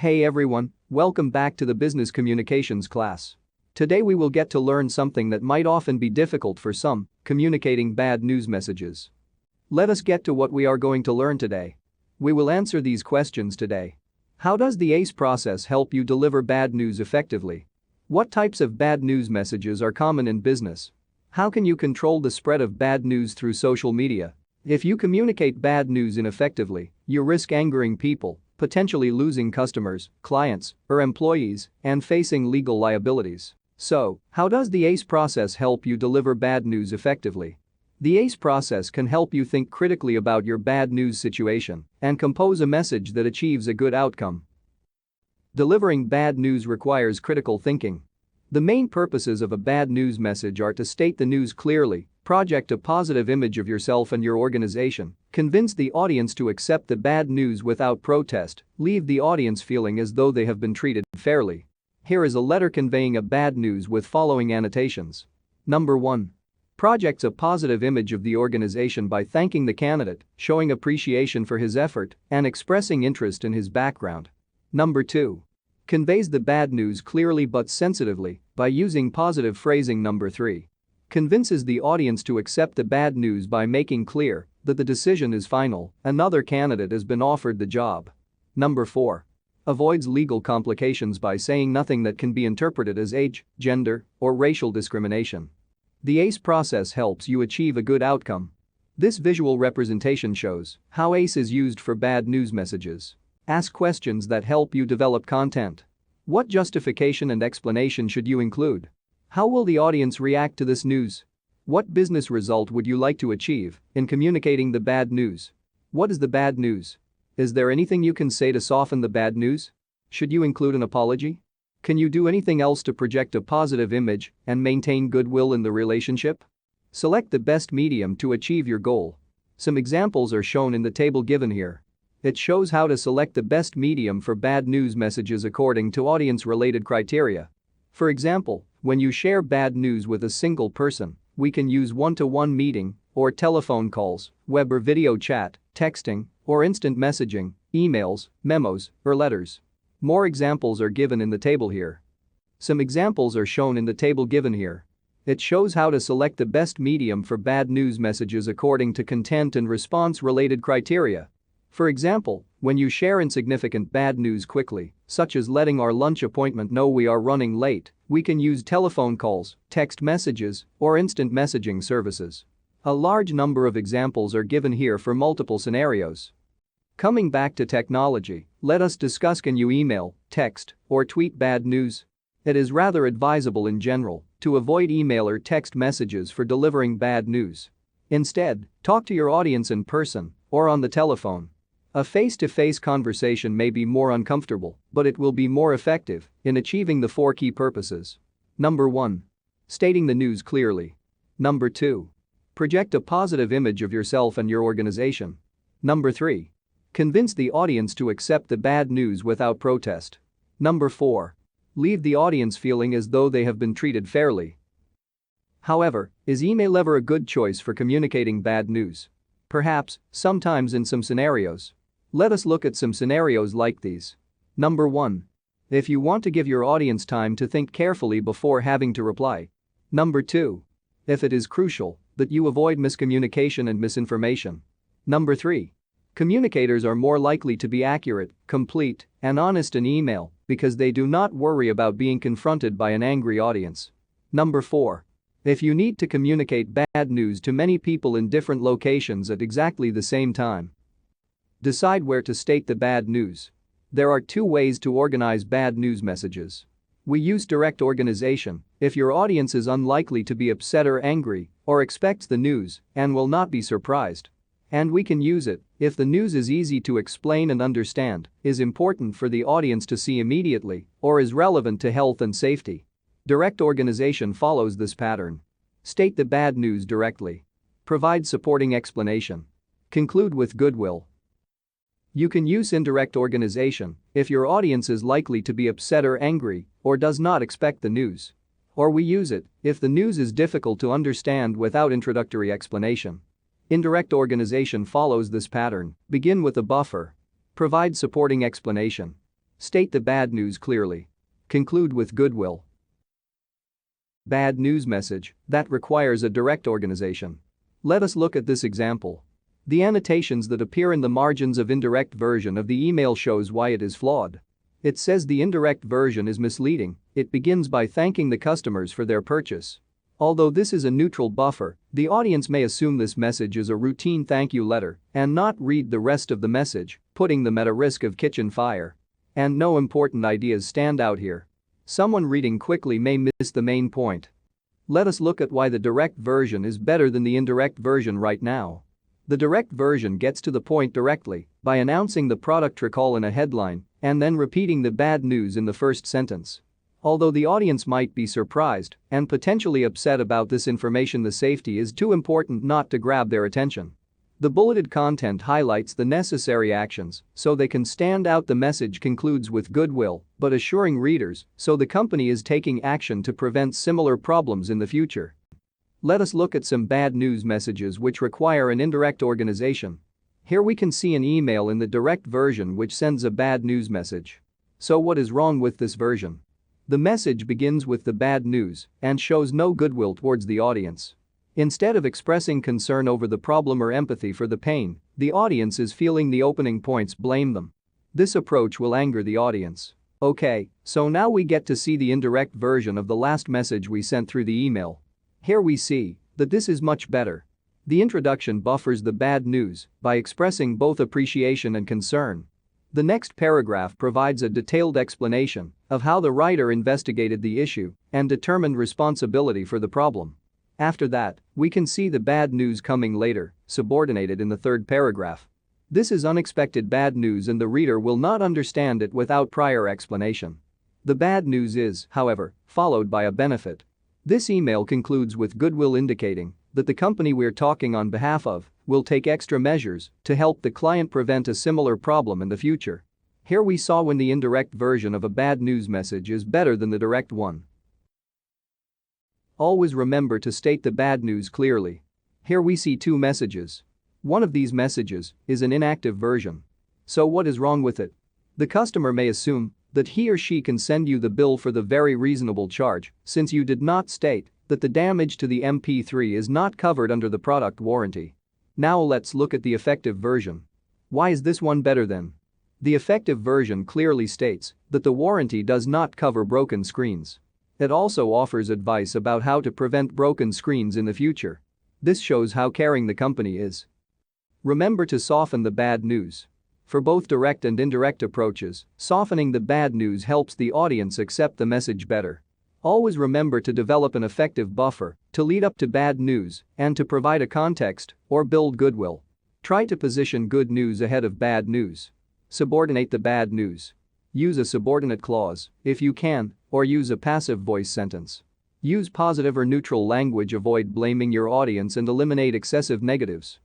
Hey everyone, welcome back to the business communications class. Today we will get to learn something that might often be difficult for some, communicating bad news messages. Let us get to what we are going to learn today. We will answer these questions today. How does the ACE process help you deliver bad news effectively? What types of bad news messages are common in business? How can you control the spread of bad news through social media? If you communicate bad news ineffectively, you risk angering people, potentially losing customers, clients, or employees, and facing legal liabilities. So, how does the ACE process help you deliver bad news effectively? The ACE process can help you think critically about your bad news situation and compose a message that achieves a good outcome. Delivering bad news requires critical thinking. The main purposes of a bad news message are to state the news clearly, project a positive image of yourself and your organization, convince the audience to accept the bad news without protest, leave the audience feeling as though they have been treated fairly. Here is a letter conveying a bad news with following annotations. Number 1. Projects a positive image of the organization by thanking the candidate, showing appreciation for his effort, and expressing interest in his background. Number 2. Conveys the bad news clearly but sensitively by using positive phrasing. Number 3. Convinces the audience to accept the bad news by making clear that the decision is final, another candidate has been offered the job. Number 4. Avoids legal complications by saying nothing that can be interpreted as age, gender, or racial discrimination. The ACE process helps you achieve a good outcome. This visual representation shows how ACE is used for bad news messages. Ask questions that help you develop content. What justification and explanation should you include? How will the audience react to this news? What business result would you like to achieve in communicating the bad news? What is the bad news? Is there anything you can say to soften the bad news? Should you include an apology? Can you do anything else to project a positive image and maintain goodwill in the relationship? Select the best medium to achieve your goal. Some examples are shown in the table given here. It shows how to select the best medium for bad news messages according to audience-related criteria. For example, when you share bad news with a single person, we can use one-to-one meeting or telephone calls, web or video chat, texting, or instant messaging, emails, memos, or letters. More examples are given in the table here. Some examples are shown in the table given here. It shows how to select the best medium for bad news messages according to content and response-related criteria. For example, when you share insignificant bad news quickly, such as letting our lunch appointment know we are running late, we can use telephone calls, text messages, or instant messaging services. A large number of examples are given here for multiple scenarios. Coming back to technology, let us discuss: can you email, text, or tweet bad news? It is rather advisable in general to avoid email or text messages for delivering bad news. Instead, talk to your audience in person or on the telephone. A face-to-face conversation may be more uncomfortable, but it will be more effective in achieving the 4 key purposes. Number 1. Stating the news clearly. Number 2. Project a positive image of yourself and your organization. Number 3. Convince the audience to accept the bad news without protest. Number 4. Leave the audience feeling as though they have been treated fairly. However, is email ever a good choice for communicating bad news? Perhaps, sometimes in some scenarios. Let us look at some scenarios like these. Number 1. If you want to give your audience time to think carefully before having to reply. Number 2. If it is crucial that you avoid miscommunication and misinformation. Number 3. Communicators are more likely to be accurate, complete, and honest in email because they do not worry about being confronted by an angry audience. Number 4. If you need to communicate bad news to many people in different locations at exactly the same time. Decide where to state the bad news. There are 2 ways to organize bad news messages. We use direct organization if your audience is unlikely to be upset or angry or expects the news and will not be surprised. And we can use it if the news is easy to explain and understand, is important for the audience to see immediately, or is relevant to health and safety. Direct organization follows this pattern. State the bad news directly. Provide supporting explanation. Conclude with goodwill. You can use indirect organization if your audience is likely to be upset or angry or does not expect the news. Or we use it if the news is difficult to understand without introductory explanation. Indirect organization follows this pattern. Begin with a buffer. Provide supporting explanation. State the bad news clearly. Conclude with goodwill. Bad news message that requires a direct organization. Let us look at this example. The annotations that appear in the margins of indirect version of the email shows why it is flawed. It says the indirect version is misleading. It begins by thanking the customers for their purchase. Although this is a neutral buffer, the audience may assume this message is a routine thank you letter and not read the rest of the message, putting them at a risk of kitchen fire. And no important ideas stand out here. Someone reading quickly may miss the main point. Let us look at why the direct version is better than the indirect version right now. The direct version gets to the point directly by announcing the product recall in a headline and then repeating the bad news in the first sentence. Although the audience might be surprised and potentially upset about this information, the safety is too important not to grab their attention. The bulleted content highlights the necessary actions so they can stand out. The message concludes with goodwill but assuring readers so the company is taking action to prevent similar problems in the future. Let us look at some bad news messages which require an indirect organization. Here we can see an email in the direct version which sends a bad news message. So what is wrong with this version? The message begins with the bad news and shows no goodwill towards the audience. Instead of expressing concern over the problem or empathy for the pain, the audience is feeling the opening points blame them. This approach will anger the audience. Okay, so now we get to see the indirect version of the last message we sent through the email. Here we see that this is much better. The introduction buffers the bad news by expressing both appreciation and concern. The next paragraph provides a detailed explanation of how the writer investigated the issue and determined responsibility for the problem. After that, we can see the bad news coming later, subordinated in the third paragraph. This is unexpected bad news and the reader will not understand it without prior explanation. The bad news is, however, followed by a benefit. This email concludes with goodwill, indicating that the company we're talking on behalf of will take extra measures to help the client prevent a similar problem in the future. Here we saw when the indirect version of a bad news message is better than the direct one. Always remember to state the bad news clearly. Here we see two messages. One of these messages is an inactive version. So what is wrong with it? The customer may assume that he or she can send you the bill for the very reasonable charge since you did not state that the damage to the MP3 is not covered under the product warranty. Now let's look at the effective version. Why is this one better than? The effective version clearly states that the warranty does not cover broken screens. It also offers advice about how to prevent broken screens in the future. This shows how caring the company is. Remember to soften the bad news. For both direct and indirect approaches, softening the bad news helps the audience accept the message better. Always remember to develop an effective buffer to lead up to bad news and to provide a context or build goodwill. Try to position good news ahead of bad news. Subordinate the bad news. Use a subordinate clause, if you can, or use a passive voice sentence. Use positive or neutral language, avoid blaming your audience and eliminate excessive negatives.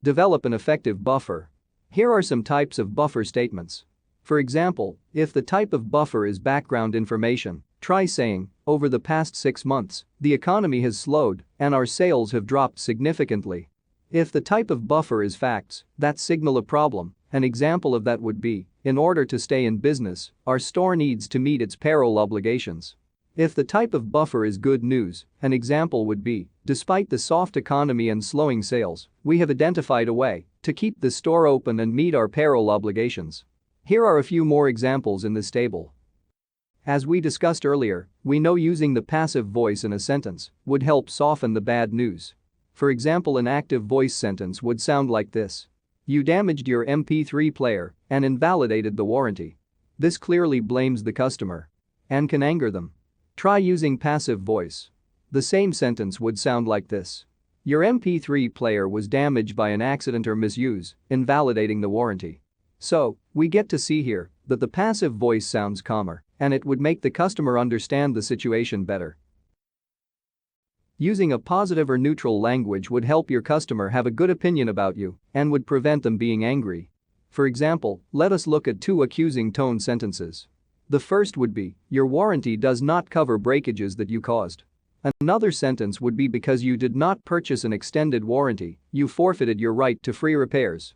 Develop an effective buffer. Here are some types of buffer statements. For example, if the type of buffer is background information, try saying, over the past 6 months, the economy has slowed and our sales have dropped significantly. If the type of buffer is facts that signal a problem, an example of that would be, in order to stay in business, our store needs to meet its payroll obligations. If the type of buffer is good news, an example would be, despite the soft economy and slowing sales, we have identified a way to keep the store open and meet our payroll obligations. Here are a few more examples in this table. As we discussed earlier, we know using the passive voice in a sentence would help soften the bad news. For example, an active voice sentence would sound like this. You damaged your MP3 player and invalidated the warranty. This clearly blames the customer and can anger them. Try using passive voice. The same sentence would sound like this. Your MP3 player was damaged by an accident or misuse, invalidating the warranty. So, we get to see here that the passive voice sounds calmer and it would make the customer understand the situation better. Using a positive or neutral language would help your customer have a good opinion about you and would prevent them being angry. For example, let us look at two accusing tone sentences. The first would be, your warranty does not cover breakages that you caused. Another sentence would be, because you did not purchase an extended warranty, you forfeited your right to free repairs.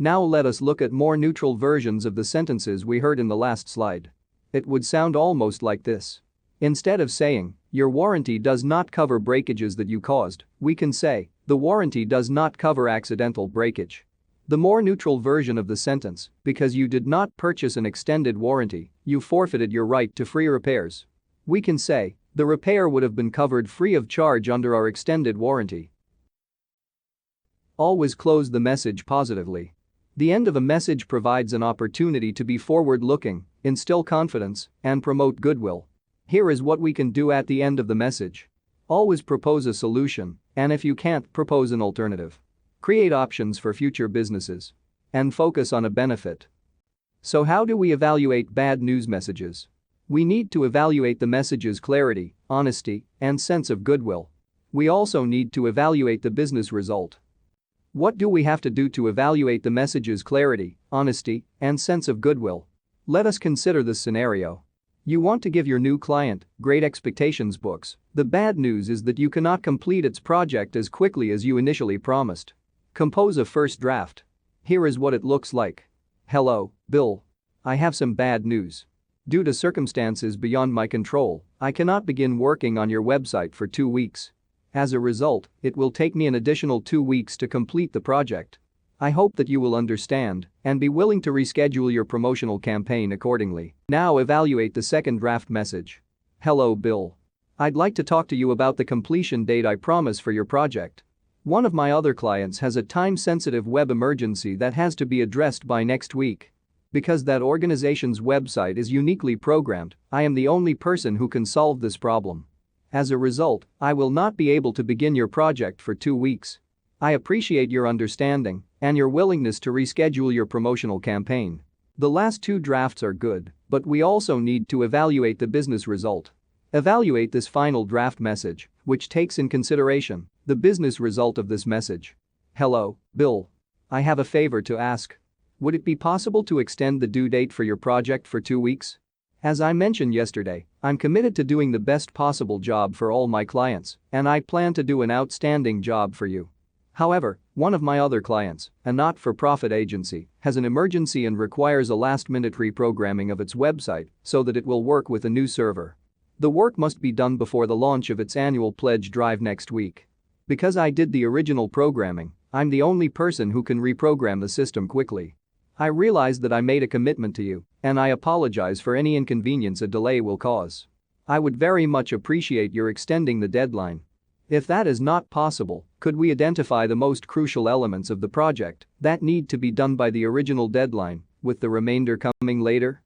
Now let us look at more neutral versions of the sentences we heard in the last slide. It would sound almost like this. Instead of saying, "Your warranty does not cover breakages that you caused," we can say, "The warranty does not cover accidental breakage." The more neutral version of the sentence, "Because you did not purchase an extended warranty, you forfeited your right to free repairs." We can say, "The repair would have been covered free of charge under our extended warranty." Always close the message positively. The end of a message provides an opportunity to be forward-looking, instill confidence, and promote goodwill. Here is what we can do at the end of the message. Always propose a solution, and if you can't, propose an alternative. Create options for future businesses. And focus on a benefit. So how do we evaluate bad news messages? We need to evaluate the message's clarity, honesty, and sense of goodwill. We also need to evaluate the business result. What do we have to do to evaluate the message's clarity, honesty, and sense of goodwill? Let us consider this scenario. You want to give your new client Great Expectations books. The bad news is that you cannot complete its project as quickly as you initially promised. Compose a first draft. Here is what it looks like. Hello, Bill. I have some bad news. Due to circumstances beyond my control, I cannot begin working on your website for 2 weeks. As a result, it will take me an additional 2 weeks to complete the project. I hope that you will understand and be willing to reschedule your promotional campaign accordingly. Now evaluate the second draft message. Hello, Bill. I'd like to talk to you about the completion date I promise for your project. One of my other clients has a time-sensitive web emergency that has to be addressed by next week. Because that organization's website is uniquely programmed, I am the only person who can solve this problem. As a result, I will not be able to begin your project for 2 weeks. I appreciate your understanding and your willingness to reschedule your promotional campaign. The last 2 drafts are good, but we also need to evaluate the business result. Evaluate this final draft message, which takes in consideration the business result of this message. Hello, Bill. I have a favor to ask. Would it be possible to extend the due date for your project for 2 weeks? As I mentioned yesterday, I'm committed to doing the best possible job for all my clients, and I plan to do an outstanding job for you. However, one of my other clients, a not-for-profit agency, has an emergency and requires a last-minute reprogramming of its website so that it will work with a new server. The work must be done before the launch of its annual pledge drive next week. Because I did the original programming, I'm the only person who can reprogram the system quickly. I realize that I made a commitment to you, and I apologize for any inconvenience a delay will cause. I would very much appreciate your extending the deadline. If that is not possible, could we identify the most crucial elements of the project that need to be done by the original deadline, with the remainder coming later?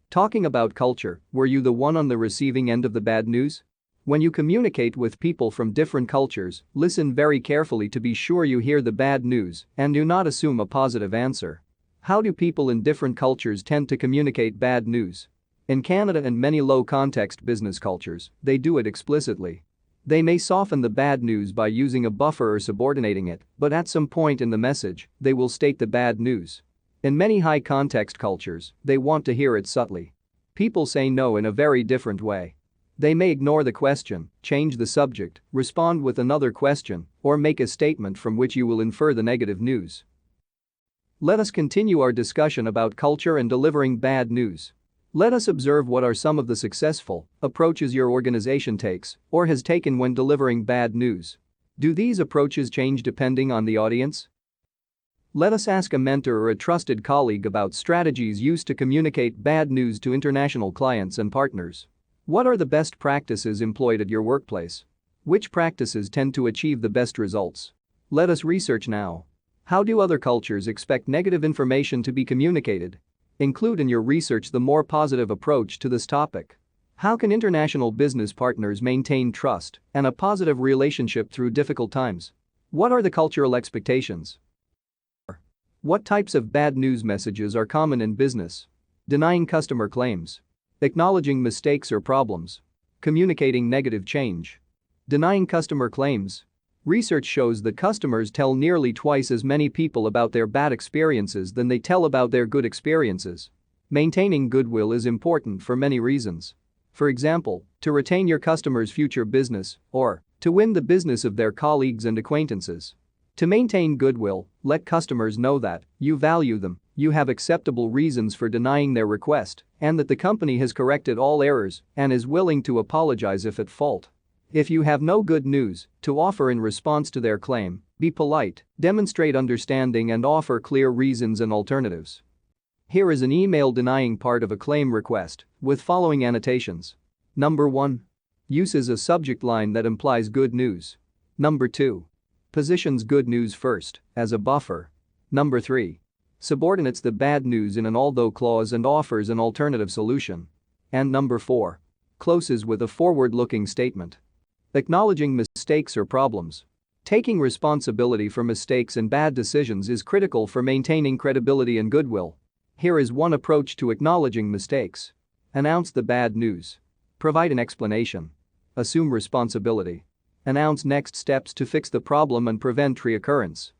Talking about culture, were you the one on the receiving end of the bad news? When you communicate with people from different cultures, listen very carefully to be sure you hear the bad news and do not assume a positive answer. How do people in different cultures tend to communicate bad news? In Canada and many low-context business cultures, they do it explicitly. They may soften the bad news by using a buffer or subordinating it, but at some point in the message, they will state the bad news. In many high-context cultures, they want to hear it subtly. People say no in a very different way. They may ignore the question, change the subject, respond with another question, or make a statement from which you will infer the negative news. Let us continue our discussion about culture and delivering bad news. Let us observe what are some of the successful approaches your organization takes or has taken when delivering bad news. Do these approaches change depending on the audience? Let us ask a mentor or a trusted colleague about strategies used to communicate bad news to international clients and partners. What are the best practices employed at your workplace? Which practices tend to achieve the best results? Let us research now. How do other cultures expect negative information to be communicated? Include in your research the more positive approach to this topic. How can international business partners maintain trust and a positive relationship through difficult times? What are the cultural expectations? What types of bad news messages are common in business? Denying customer claims. Acknowledging mistakes or problems. Communicating negative change. Denying customer claims. Research shows that customers tell nearly twice as many people about their bad experiences than they tell about their good experiences. Maintaining goodwill is important for many reasons. For example, to retain your customers' future business or to win the business of their colleagues and acquaintances. To maintain goodwill, let customers know that you value them, you have acceptable reasons for denying their request, and that the company has corrected all errors and is willing to apologize if at fault. If you have no good news to offer in response to their claim, be polite, demonstrate understanding and offer clear reasons and alternatives. Here is an email denying part of a claim request with following annotations. Number 1. Uses a subject line that implies good news. Number 2. Positions good news first, as a buffer. Number 3. Subordinates the bad news in an although clause and offers an alternative solution. And number 4. Closes with a forward-looking statement. Acknowledging mistakes or problems. Taking responsibility for mistakes and bad decisions is critical for maintaining credibility and goodwill. Here is one approach to acknowledging mistakes. Announce the bad news. Provide an explanation. Assume responsibility. Announce next steps to fix the problem and prevent reoccurrence.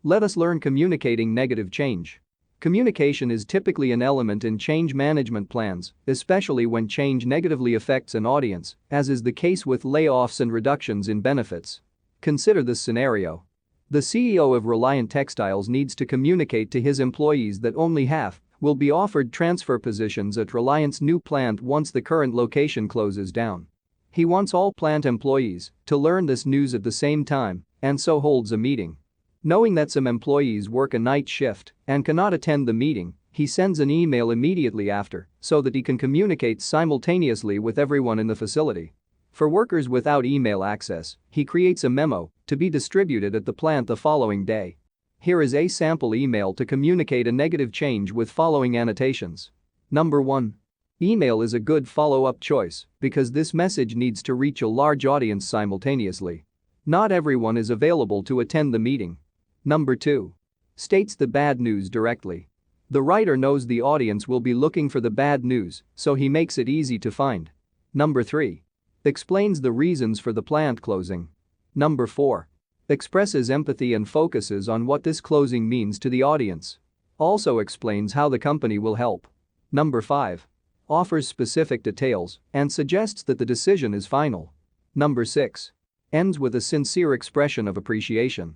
Let us learn communicating negative change. Communication is typically an element in change management plans, especially when change negatively affects an audience, as is the case with layoffs and reductions in benefits. Consider this scenario. The CEO of Reliant Textiles needs to communicate to his employees that only half will be offered transfer positions at Reliant's new plant once the current location closes down. He wants all plant employees to learn this news at the same time and so holds a meeting. Knowing that some employees work a night shift and cannot attend the meeting, he sends an email immediately after so that he can communicate simultaneously with everyone in the facility. For workers without email access, he creates a memo to be distributed at the plant the following day. Here is a sample email to communicate a negative change with following annotations. Number 1. Email is a good follow-up choice because this message needs to reach a large audience simultaneously. Not everyone is available to attend the meeting. Number 2. States the bad news directly. The writer knows the audience will be looking for the bad news, so he makes it easy to find. Number 3. Explains the reasons for the plant closing. Number 4. Expresses empathy and focuses on what this closing means to the audience. Also explains how the company will help. Number 5. Offers specific details and suggests that the decision is final. Number 6. Ends with a sincere expression of appreciation.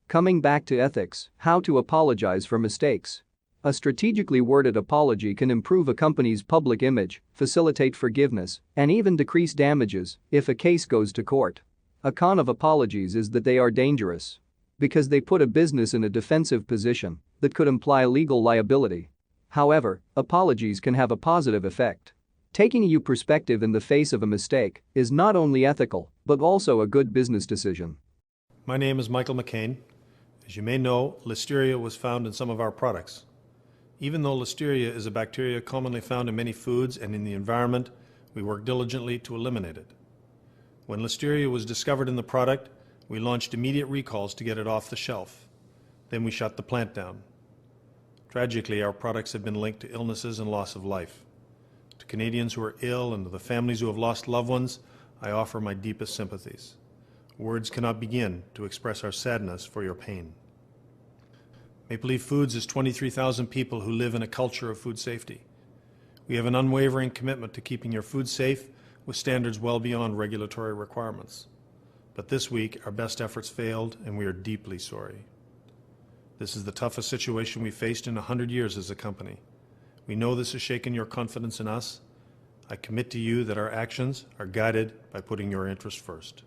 Coming back to ethics, how to apologize for mistakes. A strategically worded apology can improve a company's public image, facilitate forgiveness, and even decrease damages if a case goes to court. A con of apologies is that they are dangerous because they put a business in a defensive position that could imply legal liability. However, apologies can have a positive effect. Taking a perspective in the face of a mistake is not only ethical but also a good business decision. My name is Michael McCain. As you may know, Listeria was found in some of our products. Even though Listeria is a bacteria commonly found in many foods and in the environment, we work diligently to eliminate it. When Listeria was discovered in the product, we launched immediate recalls to get it off the shelf. Then we shut the plant down. Tragically, our products have been linked to illnesses and loss of life. To Canadians who are ill and to the families who have lost loved ones, I offer my deepest sympathies. Words cannot begin to express our sadness for your pain. Maple Leaf Foods is 23,000 people who live in a culture of food safety. We have an unwavering commitment to keeping your food safe with standards well beyond regulatory requirements. But this week, our best efforts failed, and we are deeply sorry. This is the toughest situation we've faced in 100 years as a company. We know this has shaken your confidence in us. I commit to you that our actions are guided by putting your interest first.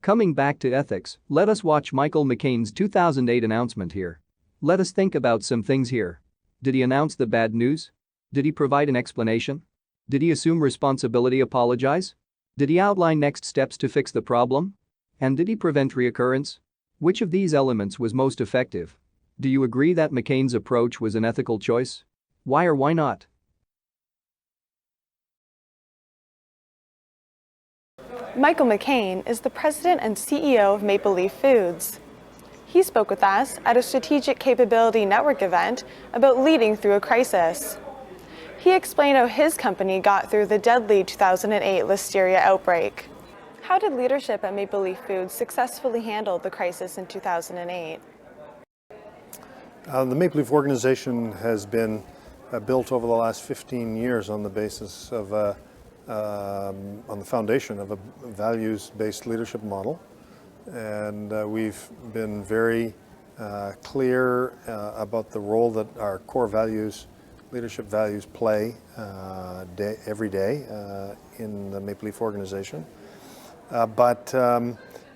Coming back to ethics, let us watch Michael McCain's 2008 announcement here. Let us think about some things here. Did he announce the bad news? Did he provide an explanation? Did he assume responsibility, apologize? Did he outline next steps to fix the problem? And did he prevent reoccurrence? Which of these elements was most effective? Do you agree that McCain's approach was an ethical choice? Why or why not? Michael McCain is the president and CEO of Maple Leaf Foods. He spoke with us at a Strategic Capability Network event about leading through a crisis. He explained how his company got through the deadly 2008 Listeria outbreak. How did leadership at Maple Leaf Foods successfully handle the crisis in 2008? The Maple Leaf organization has been built over the last 15 years on the basis of on the foundation of a values-based leadership model. And we've been very clear about the role that our core values, leadership values, play every day in the Maple Leaf organization. But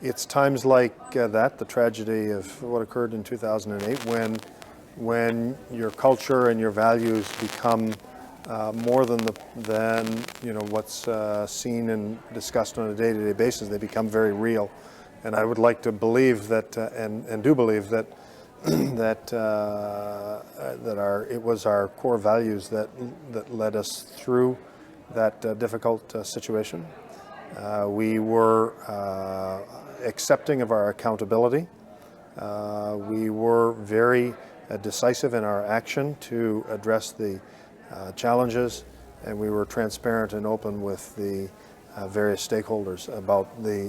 it's times like that, the tragedy of what occurred in 2008, when your culture and your values become more than what's seen and discussed on a day-to-day basis. They become very real. And I would like to believe that, and do believe that, it was our core values that led us through that difficult situation. We were accepting of our accountability. We were very decisive in our action to address the challenges, and we were transparent and open with the various stakeholders about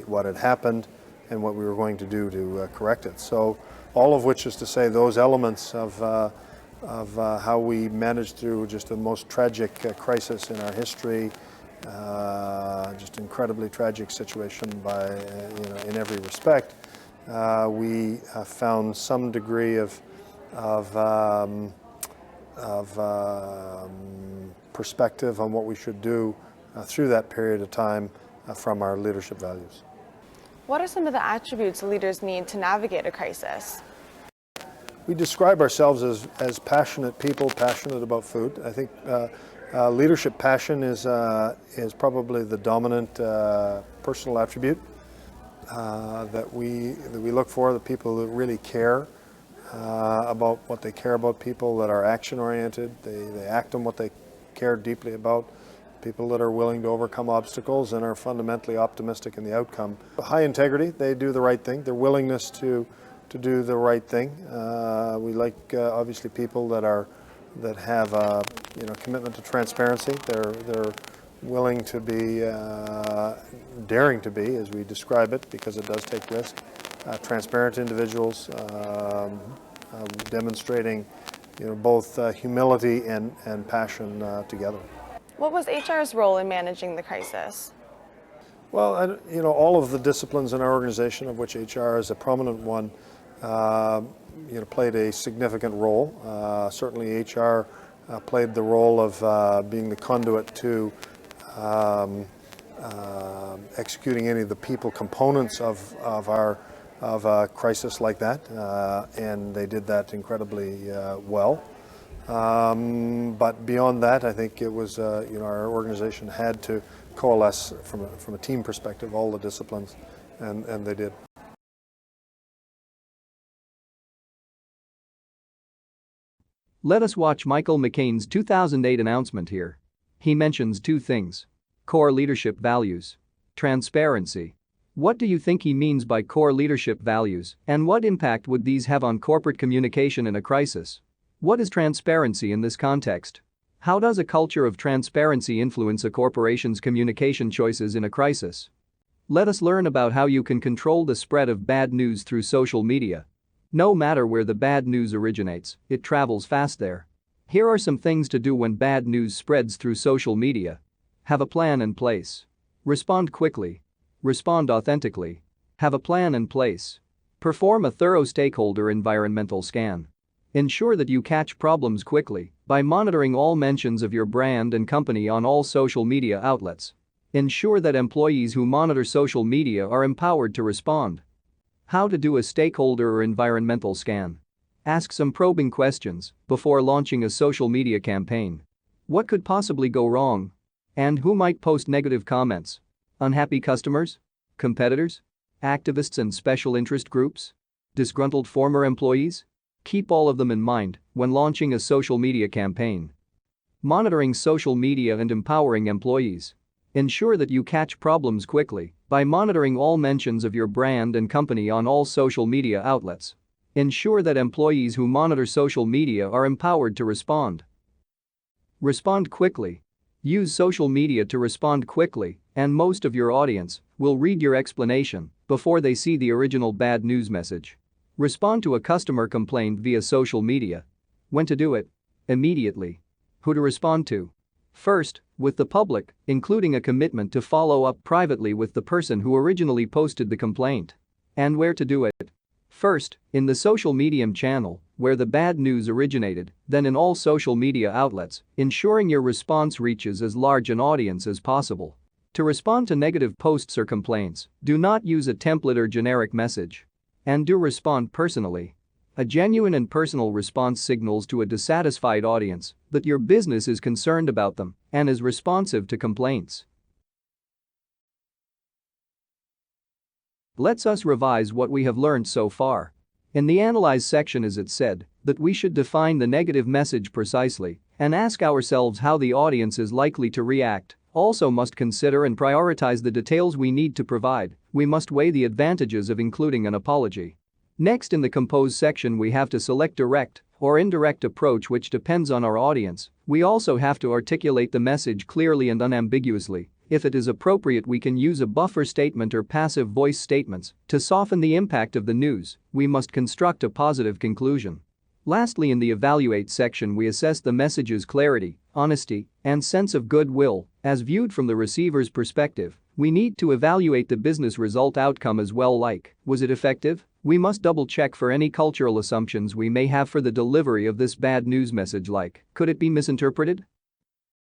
what had happened and what we were going to do to correct it. So all of which is to say those elements of how we managed through just the most tragic crisis in our history, just incredibly tragic situation in every respect. We found some degree of perspective on what we should do through that period of time from our leadership values. What are some of the attributes leaders need to navigate a crisis? We describe ourselves as passionate people, passionate about food. I think leadership passion is probably the dominant personal attribute that we look for, the people that really care about what they care about, people that are action-oriented, they act on what they care deeply about, people that are willing to overcome obstacles and are fundamentally optimistic in the outcome. High integrity, they do the right thing, their willingness to do the right thing. We like obviously people that have a commitment to transparency. They're willing to be, daring to be, as we describe it, because it does take risk. Transparent individuals, demonstrating both humility and passion together. What was HR's role in managing the crisis? Well, all of the disciplines in our organization, of which HR is a prominent one, played a significant role. Certainly HR played the role of being the conduit to executing any of the people components of a crisis like that, and they did that incredibly well. But beyond that, I think it was our organization had to coalesce from a team perspective all the disciplines, and they did. Let us watch Michael McCain's 2008 announcement here. He mentions two things: core leadership values, transparency. What do you think he means by core leadership values, and what impact would these have on corporate communication in a crisis? What is transparency in this context? How does a culture of transparency influence a corporation's communication choices in a crisis? Let us learn about how you can control the spread of bad news through social media. No matter where the bad news originates, it travels fast there. Here are some things to do when bad news spreads through social media. Have a plan in place. Respond quickly. Respond authentically. Have a plan in place. Perform a thorough stakeholder environmental scan. Ensure that you catch problems quickly by monitoring all mentions of your brand and company on all social media outlets. Ensure that employees who monitor social media are empowered to respond. How to do a stakeholder or environmental scan. Ask some probing questions before launching a social media campaign. What could possibly go wrong? And who might post negative comments? Unhappy customers? Competitors? Activists and special interest groups? Disgruntled former employees? Keep all of them in mind when launching a social media campaign. Monitoring social media and empowering employees. Ensure that you catch problems quickly by monitoring all mentions of your brand and company on all social media outlets. Ensure that employees who monitor social media are empowered to respond. Respond quickly. Use social media to respond quickly, and most of your audience will read your explanation before they see the original bad news message. Respond to a customer complaint via social media. When to do it? Immediately. Who to respond to? First, with the public, including a commitment to follow up privately with the person who originally posted the complaint. And where to do it? First, in the social medium channel, where the bad news originated, then in all social media outlets, ensuring your response reaches as large an audience as possible. To respond to negative posts or complaints, do not use a template or generic message. And do respond personally. A genuine and personal response signals to a dissatisfied audience that your business is concerned about them and is responsive to complaints. Let's us revise what we have learned so far. In the Analyze section, as it said, that we should define the negative message precisely and ask ourselves how the audience is likely to react. Also must consider and prioritize the details we need to provide. We must weigh the advantages of including an apology. Next, in the Compose section, we have to select direct or indirect approach, which depends on our audience. We also have to articulate the message clearly and unambiguously. If it is appropriate, we can use a buffer statement or passive voice statements to soften the impact of the news. We must construct a positive conclusion. Lastly, in the Evaluate section, we assess the message's clarity, honesty, and sense of goodwill as viewed from the receiver's perspective. We need to evaluate the business result outcome as well, like, was it effective? We must double check for any cultural assumptions we may have for the delivery of this bad news message, like, could it be misinterpreted?